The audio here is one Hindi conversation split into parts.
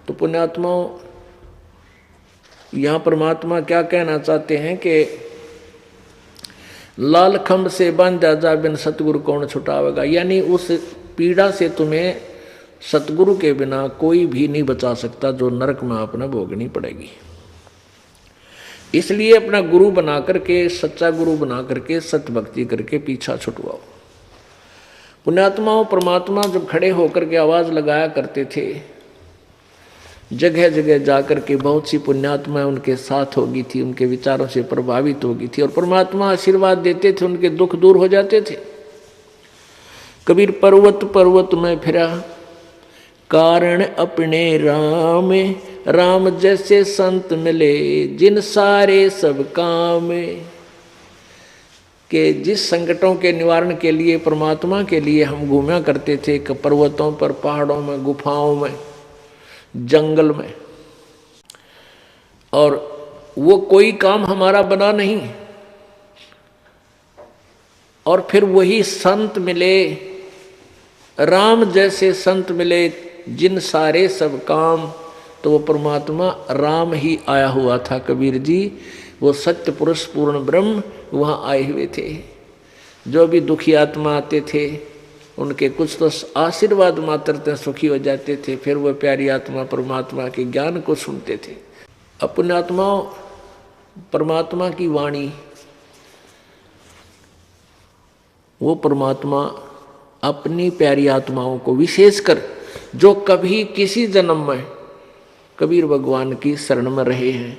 तो पुण्यात्माओं, यहाँ परमात्मा क्या कहना चाहते हैं कि लाल खंभ से बांधा जा बिन सतगुरु कौन छुटावेगा, यानी उस पीड़ा से तुम्हें सतगुरु के बिना कोई भी नहीं बचा सकता, जो नरक में आपने भोगनी पड़ेगी। इसलिए अपना गुरु बना करके, सच्चा गुरु बना करके, सत्य भक्ति करके पीछा छुटवाओ। पुण्यात्माओं, परमात्मा जब खड़े होकर के आवाज लगाया करते थे, जगह जगह जाकर के बहुत सी पुण्यात्माएं उनके साथ होगी थी, उनके विचारों से प्रभावित होगी थी, और परमात्मा आशीर्वाद देते थे, उनके दुख दूर हो जाते थे। कबीर पर्वत पर्वत में फिरा, कारण अपने राम, राम जैसे संत मिले जिन सारे सब काम। कि जिस संकटों के निवारण के लिए परमात्मा के लिए हम घूमा करते थे, पर्वतों पर, पहाड़ों में, गुफाओं में, जंगल में, और वो कोई काम हमारा बना नहीं, और फिर वही संत मिले, राम जैसे संत मिले जिन सारे सब काम। तो वो परमात्मा राम ही आया हुआ था। कबीर जी वो सत्य पुरुष पूर्ण ब्रह्म वहाँ आए हुए थे। जो भी दुखी आत्मा आते थे उनके कुछ तो आशीर्वाद मात्र सुखी हो जाते थे, फिर वह प्यारी आत्मा परमात्मा के ज्ञान को सुनते थे। अपने आत्माओं, परमात्मा की वाणी, वो परमात्मा अपनी प्यारी आत्माओं को, विशेषकर जो कभी किसी जन्म में कबीर भगवान की शरण में रहे हैं,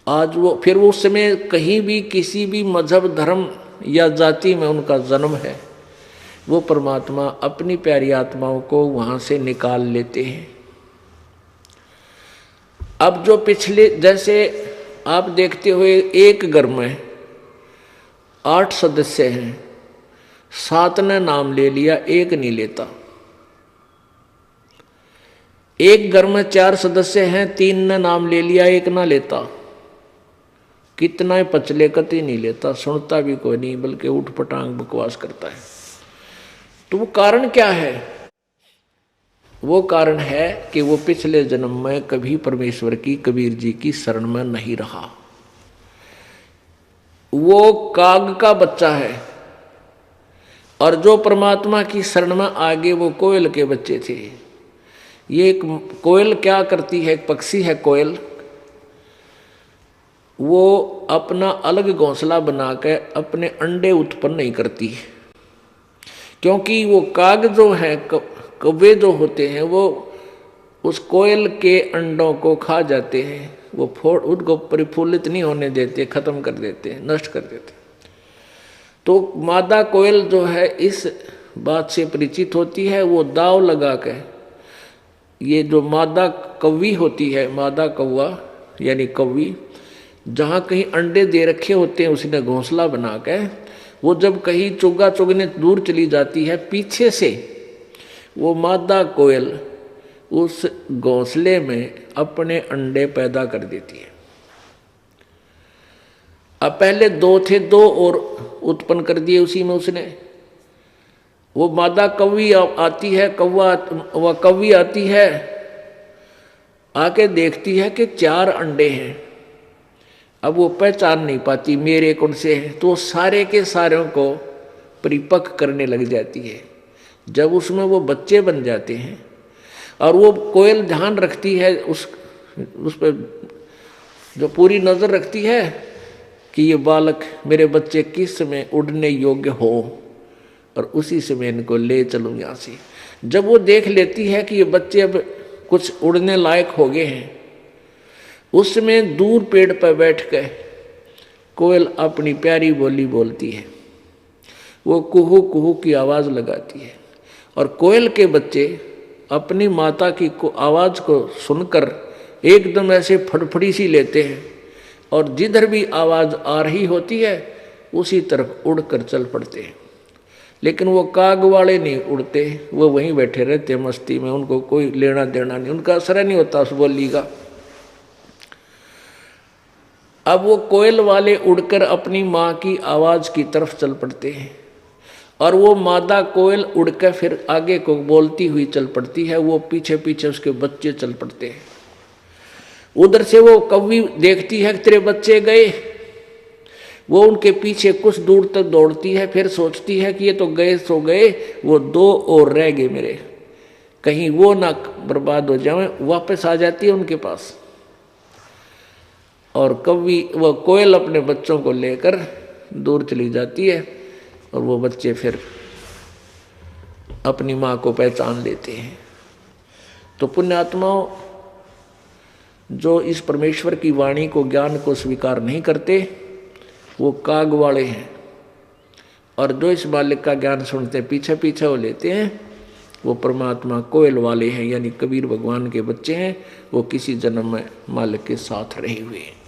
आज वो फिर उस समय कहीं भी किसी भी मजहब, धर्म या जाति में उनका जन्म है, वो परमात्मा अपनी प्यारी आत्माओं को वहां से निकाल लेते हैं। अब जो पिछले, जैसे आप देखते हुए एक घर में 8 सदस्य हैं, 7 ने नाम ले लिया, एक नहीं लेता। एक घर में 4 सदस्य हैं, 3 ने नाम ले लिया, एक ना लेता। कितना ही पचले कति नहीं लेता, सुनता भी कोई नहीं, बल्कि उठ पटांग बकवास करता है। तो वो कारण क्या है? वो कारण है कि वो पिछले जन्म में कभी परमेश्वर की, कबीर जी की शरण में नहीं रहा। वो काग का बच्चा है, और जो परमात्मा की शरण में आगे वो कोयल के बच्चे थे। ये एक कोयल क्या करती है, एक पक्षी है कोयल, वो अपना अलग घोंसला बनाकर अपने अंडे उत्पन्न नहीं करती, क्योंकि वो काग जो है, कौवे जो होते हैं, वो उस कोयल के अंडों को खा जाते हैं। वो उनको परिफुल्लित नहीं होने देते, खत्म कर देते, नष्ट कर देते। तो मादा कोयल जो है इस बात से परिचित होती है, वो दाव लगा के, ये जो मादा कौवी होती है, मादा कौवा यानी कौवी, जहाँ कहीं अंडे दे रखे होते हैं उसने घोंसला बना के, वो जब कहीं चुगा चुगने दूर चली जाती है, पीछे से वो मादा कोयल उस घोंसले में अपने अंडे पैदा कर देती है। अब पहले 2 थे, 2 और उत्पन्न कर दिए उसी में उसने। वो मादा कौवी आती है, वह कौवी आती है, आके देखती है कि 4 अंडे हैं। अब वो पहचान नहीं पाती मेरे कौन से हैं, तो सारे के सारों को परिपक्व करने लग जाती है। जब उसमें वो बच्चे बन जाते हैं, और वो कोयल ध्यान रखती है, उस पर जो पूरी नज़र रखती है कि ये बालक, मेरे बच्चे किस समय उड़ने योग्य हो, और उसी समय इनको ले चलूँ यहाँ से। जब वो देख लेती है कि ये बच्चे अब कुछ उड़ने लायक हो गए हैं, उस समय दूर पेड़ पर बैठ कर कोयल अपनी प्यारी बोली बोलती है। वो कुहू कुहू की आवाज़ लगाती है, और कोयल के बच्चे अपनी माता की आवाज़ को सुनकर एकदम ऐसे फड़फड़ी सी लेते हैं, और जिधर भी आवाज़ आ रही होती है उसी तरफ उड़कर चल पड़ते हैं। लेकिन वो काग वाले नहीं उड़ते, वो वहीं बैठे रहते मस्ती में, उनको कोई लेना देना नहीं, उनका असर नहीं होता उस बोली का। अब वो कोयल वाले उड़कर अपनी माँ की आवाज़ की तरफ चल पड़ते हैं, और वो मादा कोयल उड़कर फिर आगे को बोलती हुई चल पड़ती है, वो पीछे पीछे उसके बच्चे चल पड़ते हैं। उधर से वो कौवी देखती है कि तेरे बच्चे गए, वो उनके पीछे कुछ दूर तक दौड़ती है, फिर सोचती है कि ये तो गए सो गए, वो 2 और रह गए मेरे, कहीं वो ना बर्बाद हो जाए, वापस आ जाती है उनके पास। और कौवी वो कोयल अपने बच्चों को लेकर दूर चली जाती है और वो बच्चे फिर अपनी माँ को पहचान लेते हैं। तो पुण्यात्माओं, जो इस परमेश्वर की वाणी को, ज्ञान को स्वीकार नहीं करते, वो काग वाले हैं, और जो इस बालक का ज्ञान सुनते पीछे पीछे हो लेते हैं, वो परमात्मा कोयल वाले हैं, यानी कबीर भगवान के बच्चे हैं। वो किसी जन्म में मालिक के साथ रहे हुए हैं।